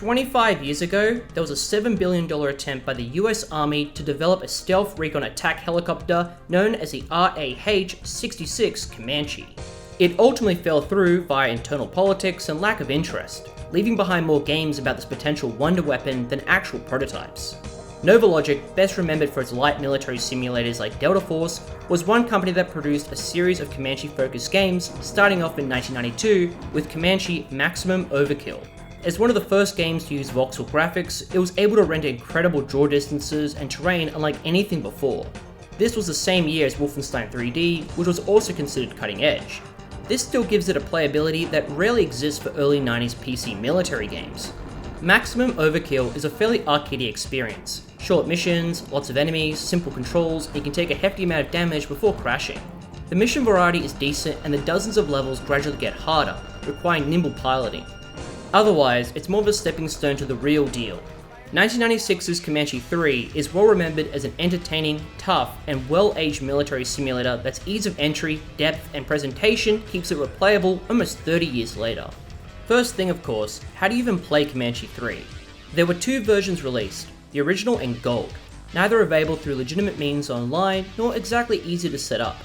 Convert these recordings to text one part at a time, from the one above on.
25 years ago, there was a $7 billion attempt by the US Army to develop a stealth recon attack helicopter known as the RAH-66 Comanche. It ultimately fell through via internal politics and lack of interest, leaving behind more games about this potential wonder weapon than actual prototypes. Novalogic, best remembered for its light military simulators like Delta Force, was one company that produced a series of Comanche-focused games, starting off in 1992 with Comanche Maximum Overkill. As one of the first games to use voxel graphics, it was able to render incredible draw distances and terrain unlike anything before. This was the same year as Wolfenstein 3D, which was also considered cutting edge. This still gives it a playability that rarely exists for early 90s PC military games. Maximum Overkill is a fairly arcadey experience. Short missions, lots of enemies, simple controls, and you can take a hefty amount of damage before crashing. The mission variety is decent and the dozens of levels gradually get harder, requiring nimble piloting. Otherwise, it's more of a stepping stone to the real deal. 1996's Comanche 3 is well remembered as an entertaining, tough, and well-aged military simulator that's ease of entry, depth, and presentation keeps it replayable almost 30 years later. First thing, of course, how do you even play Comanche 3? There were two versions released, the original and Gold, neither available through legitimate means online, nor exactly easy to set up.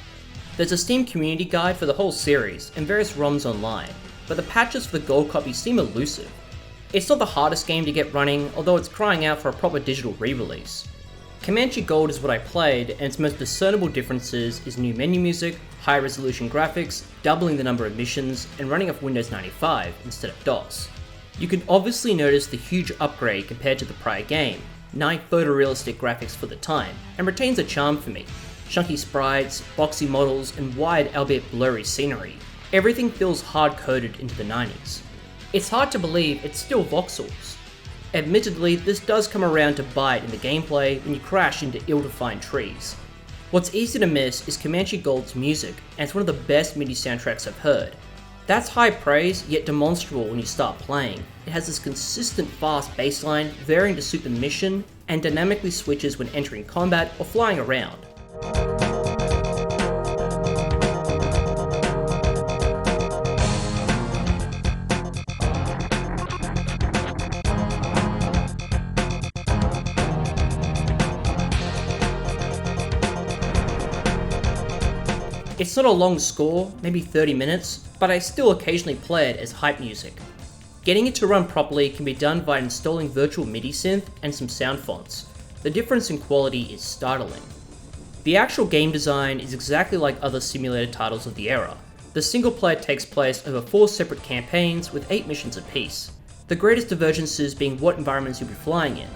There's a Steam community guide for the whole series, and various ROMs online, but the patches for the Gold copy seem elusive. It's not the hardest game to get running, although it's crying out for a proper digital re-release. Comanche Gold is what I played, and its most discernible differences is new menu music, high resolution graphics, doubling the number of missions, and running off Windows 95 instead of DOS. You can obviously notice the huge upgrade compared to the prior game, nigh photorealistic graphics for the time, and retains a charm for me. Chunky sprites, boxy models, and wide albeit blurry scenery. Everything feels hard-coded into the 90s. It's hard to believe it's still voxels. Admittedly, this does come around to bite in the gameplay when you crash into ill-defined trees. What's easy to miss is Comanche Gold's music, and it's one of the best MIDI soundtracks I've heard. That's high praise, yet demonstrable when you start playing. It has this consistent fast bassline, varying to suit the mission, and dynamically switches when entering combat or flying around. It's not a long score, maybe 30 minutes, but I still occasionally play it as hype music. Getting it to run properly can be done by installing virtual MIDI synth and some sound fonts. The difference in quality is startling. The actual game design is exactly like other simulator titles of the era. The single player takes place over 4 separate campaigns with 8 missions apiece. The greatest divergences being what environments you'll be flying in.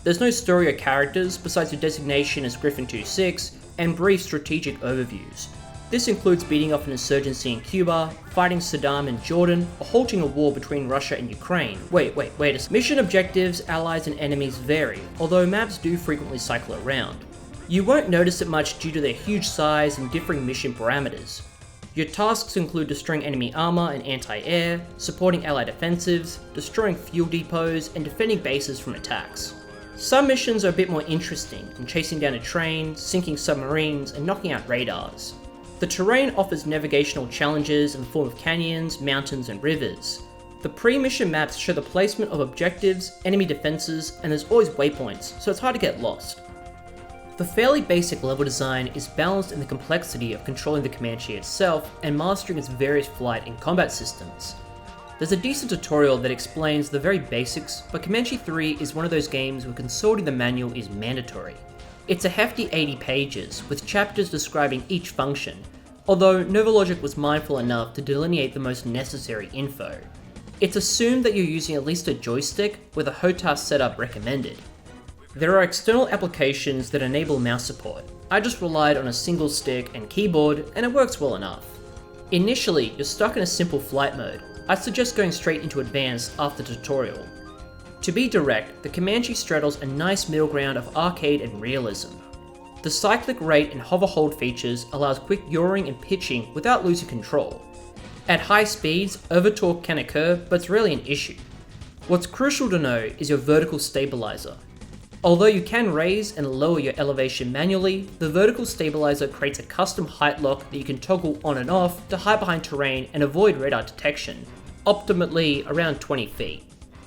There's no story or characters besides your designation as Griffin 2-6 and brief strategic overviews. This includes beating off an insurgency in Cuba, fighting Saddam in Jordan, or halting a war between Russia and Ukraine. Wait a second. Mission objectives, allies, and enemies vary, although maps do frequently cycle around. You won't notice it much due to their huge size and differing mission parameters. Your tasks include destroying enemy armor and anti-air, supporting allied offensives, destroying fuel depots, and defending bases from attacks. Some missions are a bit more interesting, in chasing down a train, sinking submarines, and knocking out radars. The terrain offers navigational challenges in the form of canyons, mountains, and rivers. The pre-mission maps show the placement of objectives, enemy defenses, and there's always waypoints, so it's hard to get lost. The fairly basic level design is balanced in the complexity of controlling the Comanche itself and mastering its various flight and combat systems. There's a decent tutorial that explains the very basics, but Comanche 3 is one of those games where consulting the manual is mandatory. It's a hefty 80 pages, with chapters describing each function, although Novalogic was mindful enough to delineate the most necessary info. It's assumed that you're using at least a joystick, with a HOTAS setup recommended. There are external applications that enable mouse support. I just relied on a single stick and keyboard, and it works well enough. Initially, you're stuck in a simple flight mode. I'd suggest going straight into advanced after the tutorial. To be direct, the Comanche straddles a nice middle ground of arcade and realism. The cyclic rate and hover hold features allows quick yawing and pitching without losing control. At high speeds, overtorque can occur, but it's rarely an issue. What's crucial to know is your vertical stabilizer. Although you can raise and lower your elevation manually, the vertical stabilizer creates a custom height lock that you can toggle on and off to hide behind terrain and avoid radar detection, optimally around 20 feet.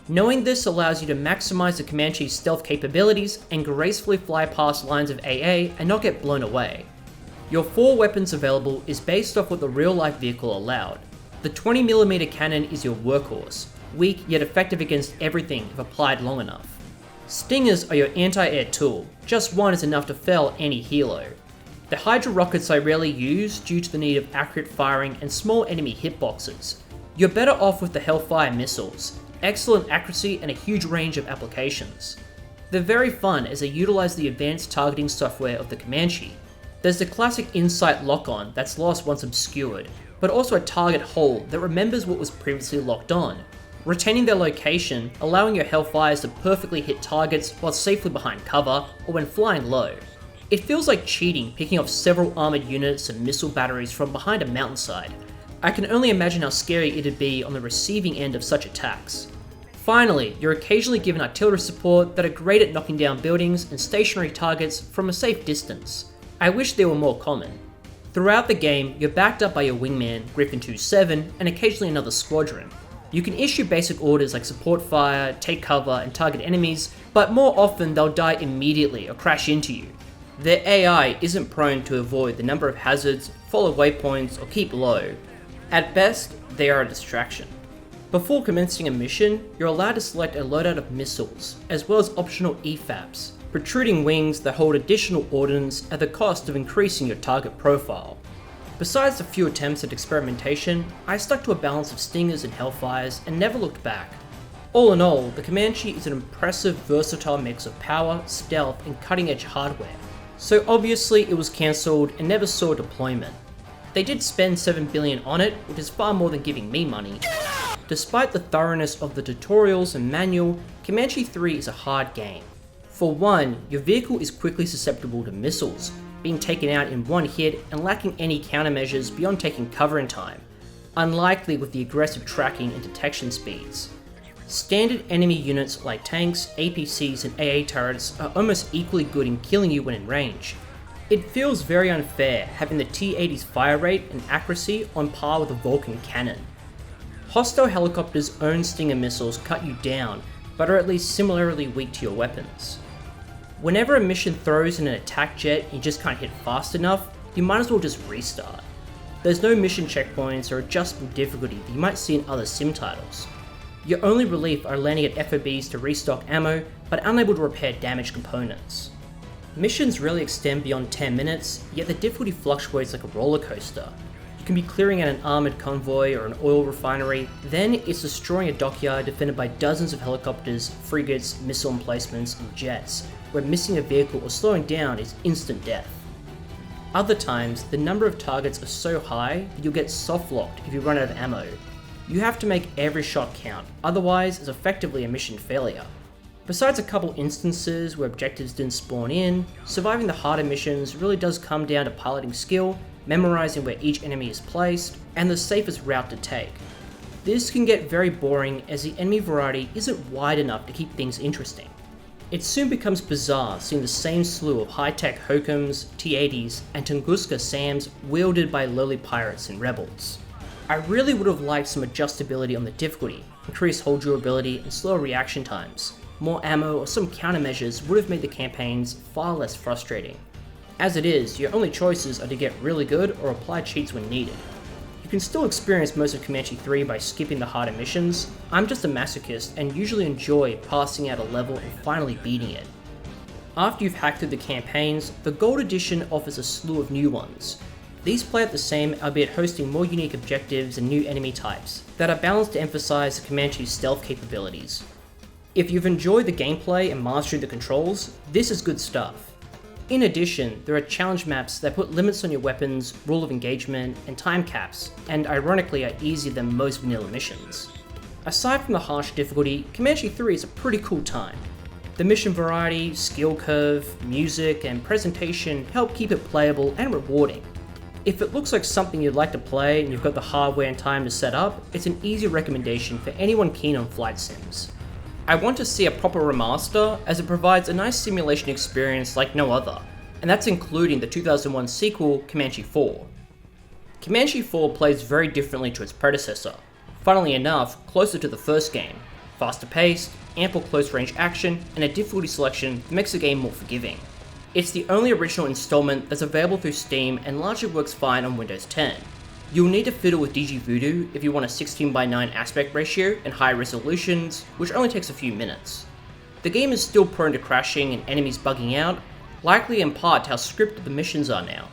Knowing this allows you to maximize the Comanche's stealth capabilities and gracefully fly past lines of AA and not get blown away. Your 4 weapons available is based off what the real-life vehicle allowed. The 20mm cannon is your workhorse, weak yet effective against everything if applied long enough. Stingers are your anti-air tool, just one is enough to fell any helo. The Hydra rockets I rarely use due to the need of accurate firing and small enemy hitboxes. You're better off with the Hellfire missiles, excellent accuracy and a huge range of applications. They're very fun as they utilize the advanced targeting software of the Comanche. There's the classic Insight lock-on that's lost once obscured, but also a target hold that remembers what was previously locked on, retaining their location, allowing your Hellfires to perfectly hit targets while safely behind cover or when flying low. It feels like cheating picking off several armoured units and missile batteries from behind a mountainside. I can only imagine how scary it'd be on the receiving end of such attacks. Finally, you're occasionally given artillery support that are great at knocking down buildings and stationary targets from a safe distance. I wish they were more common. Throughout the game, you're backed up by your wingman, Griffin 2-7, and occasionally another squadron. You can issue basic orders like support fire, take cover, and target enemies, but more often they'll die immediately or crash into you. Their AI isn't prone to avoid the number of hazards, follow waypoints, or keep low. At best, they are a distraction. Before commencing a mission, you're allowed to select a loadout of missiles, as well as optional EFAPs, protruding wings that hold additional ordnance at the cost of increasing your target profile. Besides a few attempts at experimentation, I stuck to a balance of Stingers and Hellfires and never looked back. All in all, the Comanche is an impressive versatile mix of power, stealth, and cutting-edge hardware. So obviously it was cancelled and never saw deployment. They did spend $7 billion on it, which is far more than giving me money. Despite the thoroughness of the tutorials and manual, Comanche 3 is a hard game. For one, your vehicle is quickly susceptible to missiles, being taken out in one hit and lacking any countermeasures beyond taking cover in time, unlikely with the aggressive tracking and detection speeds. Standard enemy units like tanks, APCs, and AA turrets are almost equally good in killing you when in range. It feels very unfair having the T-80's fire rate and accuracy on par with a Vulcan cannon. Hostile helicopters' own Stinger missiles cut you down, but are at least similarly weak to your weapons. Whenever a mission throws in an attack jet and you just can't hit fast enough, you might as well just restart. There's no mission checkpoints or adjustable difficulty that you might see in other sim titles. Your only relief are landing at FOBs to restock ammo, but unable to repair damaged components. Missions rarely extend beyond 10 minutes, yet the difficulty fluctuates like a roller coaster. You can be clearing out an armoured convoy or an oil refinery, then it's destroying a dockyard defended by dozens of helicopters, frigates, missile emplacements, and jets, where missing a vehicle or slowing down is instant death. Other times, the number of targets are so high that you'll get soft-locked if you run out of ammo. You have to make every shot count, otherwise it's effectively a mission failure. Besides a couple instances where objectives didn't spawn in, surviving the harder missions really does come down to piloting skill, memorizing where each enemy is placed, and the safest route to take. This can get very boring as the enemy variety isn't wide enough to keep things interesting. It soon becomes bizarre seeing the same slew of high-tech Hokums, T-80s, and Tunguska SAMs wielded by lowly pirates and rebels. I really would have liked some adjustability on the difficulty, increased hold durability and slower reaction times. More ammo or some countermeasures would have made the campaigns far less frustrating. As it is, your only choices are to get really good or apply cheats when needed. You can still experience most of Comanche 3 by skipping the harder missions. I'm just a masochist and usually enjoy passing out a level and finally beating it. After you've hacked through the campaigns, the Gold Edition offers a slew of new ones. These play out the same, albeit hosting more unique objectives and new enemy types that are balanced to emphasize the Comanche's stealth capabilities. If you've enjoyed the gameplay and mastered the controls, this is good stuff. In addition, there are challenge maps that put limits on your weapons, rule of engagement, and time caps, and ironically are easier than most vanilla missions. Aside from the harsh difficulty, Comanche 3 is a pretty cool time. The mission variety, skill curve, music, and presentation help keep it playable and rewarding. If it looks like something you'd like to play and you've got the hardware and time to set up, it's an easy recommendation for anyone keen on flight sims. I want to see a proper remaster as it provides a nice simulation experience like no other, and that's including the 2001 sequel, Comanche 4. Comanche 4 plays very differently to its predecessor, funnily enough, closer to the first game. faster paced, ample close range action, and a difficulty selection that makes the game more forgiving. It's the only original installment that's available through Steam and largely works fine on Windows 10. You'll need to fiddle with DigiVoodoo if you want a 16:9 aspect ratio and high resolutions, which only takes a few minutes. The game is still prone to crashing and enemies bugging out, likely in part to how scripted the missions are now.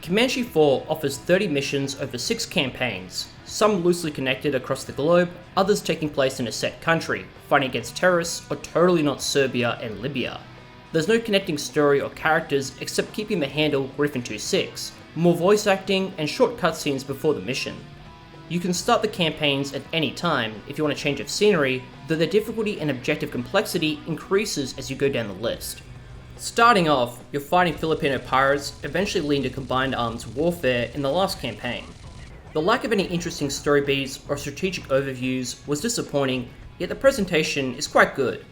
Comanche 4 offers 30 missions over 6 campaigns, some loosely connected across the globe, others taking place in a set country, fighting against terrorists or totally not Serbia and Libya. There's no connecting story or characters except keeping the handle Griffin 26, more voice acting, and short cutscenes before the mission. You can start the campaigns at any time if you want a change of scenery, though the difficulty and objective complexity increases as you go down the list. Starting off, you're fighting Filipino pirates, eventually leading to combined arms warfare in the last campaign. The lack of any interesting story beats or strategic overviews was disappointing, yet the presentation is quite good.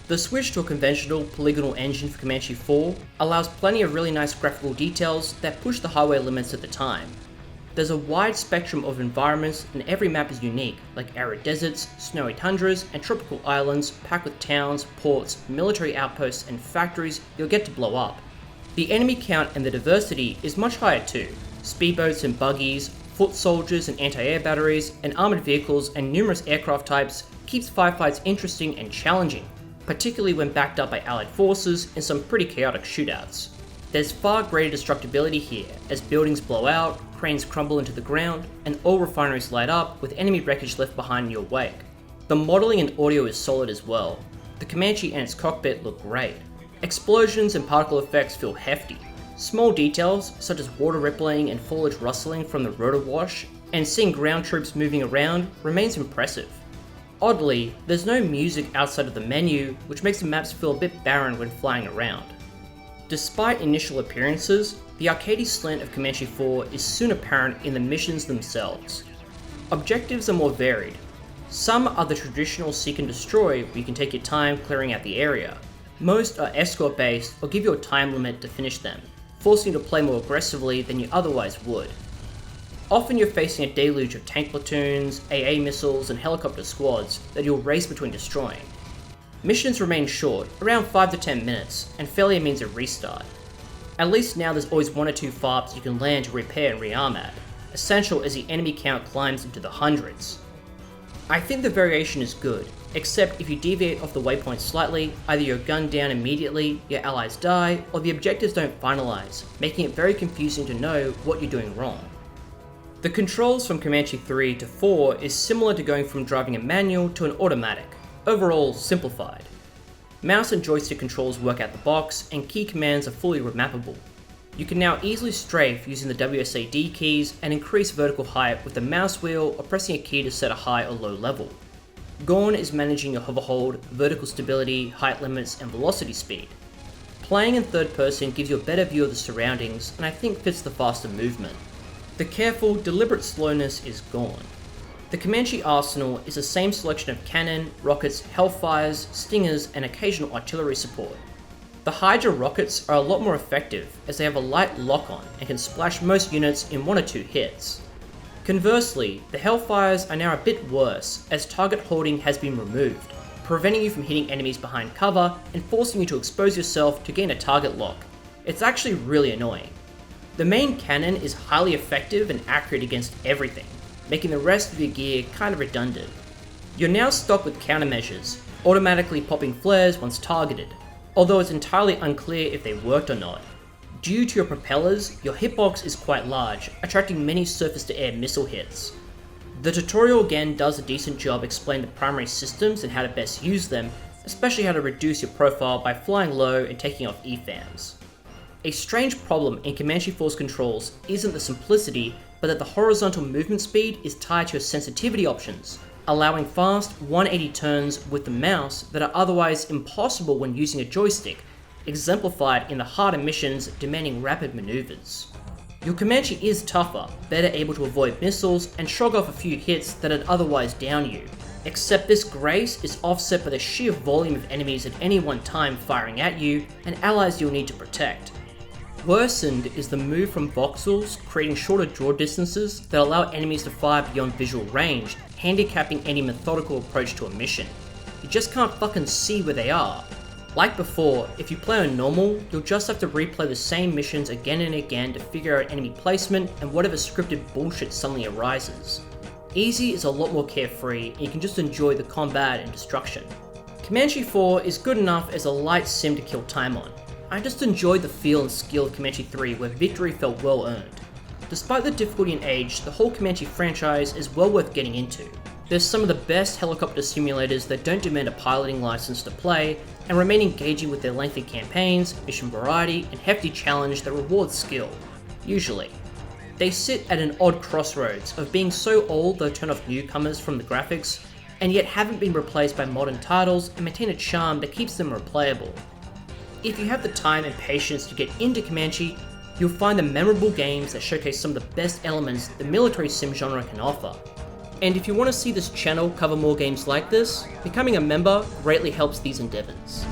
The switch to a conventional polygonal engine for Comanche 4 allows plenty of really nice graphical details that push the hardware limits at the time. There's a wide spectrum of environments and every map is unique, like arid deserts, snowy tundras, and tropical islands packed with towns, ports, military outposts, and factories you'll get to blow up. The enemy count and the diversity is much higher too. Speedboats and buggies, foot soldiers and anti-air batteries, and armored vehicles and numerous aircraft types keeps firefights interesting and challenging, particularly when backed up by allied forces in some pretty chaotic shootouts. There's far greater destructibility here, as buildings blow out, cranes crumble into the ground, and oil refineries light up with enemy wreckage left behind in your wake. The modelling and audio is solid as well. The Comanche and its cockpit look great. Explosions and particle effects feel hefty. Small details, such as water rippling and foliage rustling from the rotor wash, and seeing ground troops moving around, remains impressive. Oddly, there's no music outside of the menu, which makes the maps feel a bit barren when flying around. Despite initial appearances, the arcadey slant of Comanche 4 is soon apparent in the missions themselves. Objectives are more varied. Some are the traditional seek and destroy, where you can take your time clearing out the area. Most are escort based or give you a time limit to finish them, forcing you to play more aggressively than you otherwise would. Often you're facing a deluge of tank platoons, AA missiles, and helicopter squads that you'll race between destroying. Missions remain short, around 5 to 10 minutes, and failure means a restart. At least now there's always 1 or 2 FARPs you can land to repair and rearm at, essential as the enemy count climbs into the hundreds. I think the variation is good, except if you deviate off the waypoint slightly, either you're gunned down immediately, your allies die, or the objectives don't finalize, making it very confusing to know what you're doing wrong. The controls from Comanche 3 to 4 is similar to going from driving a manual to an automatic, overall simplified. Mouse and joystick controls work out the box, and key commands are fully remappable. You can now easily strafe using the WSAD keys and increase vertical height with the mouse wheel or pressing a key to set a high or low level. Gorn is managing your hover hold, vertical stability, height limits, and velocity speed. Playing in third person gives you a better view of the surroundings and I think fits the faster movement. The careful, deliberate slowness is gone. The Comanche arsenal is the same selection of cannon, rockets, Hellfires, Stingers, and occasional artillery support. The Hydra rockets are a lot more effective as they have a light lock-on and can splash most units in 1 or 2 hits. Conversely, the Hellfires are now a bit worse as target holding has been removed, preventing you from hitting enemies behind cover and forcing you to expose yourself to gain a target lock. It's actually really annoying. The main cannon is highly effective and accurate against everything, making the rest of your gear kind of redundant. You're now stuck with countermeasures, automatically popping flares once targeted, although it's entirely unclear if they worked or not. Due to your propellers, your hitbox is quite large, attracting many surface-to-air missile hits. The tutorial again does a decent job explaining the primary systems and how to best use them, especially how to reduce your profile by flying low and taking off EFAMs. A strange problem in Comanche 4's controls isn't the simplicity, but that the horizontal movement speed is tied to your sensitivity options, allowing fast 180 turns with the mouse that are otherwise impossible when using a joystick, exemplified in the harder missions demanding rapid maneuvers. Your Comanche is tougher, better able to avoid missiles and shrug off a few hits that'd otherwise down you, except this grace is offset by the sheer volume of enemies at any one time firing at you and allies you'll need to protect. Worsened is the move from voxels, creating shorter draw distances that allow enemies to fire beyond visual range, handicapping any methodical approach to a mission. you just can't fucking see where they are. Like before, if you play on normal, you'll just have to replay the same missions again and again to figure out enemy placement and whatever scripted bullshit suddenly arises. Easy is a lot more carefree, and you can just enjoy the combat and destruction. Comanche 4 is good enough as a light sim to kill time on. I just enjoyed the feel and skill of Comanche 3 where victory felt well earned. Despite the difficulty and age, the whole Comanche franchise is well worth getting into. There's some of the best helicopter simulators that don't demand a piloting license to play, and remain engaging with their lengthy campaigns, mission variety, and hefty challenge that rewards skill. Usually. They sit at an odd crossroads of being so old they'll turn off newcomers from the graphics, and yet haven't been replaced by modern titles and maintain a charm that keeps them replayable. If you have the time and patience to get into Comanche, you'll find the memorable games that showcase some of the best elements the military sim genre can offer. And if you want to see this channel cover more games like this, becoming a member greatly helps these endeavors.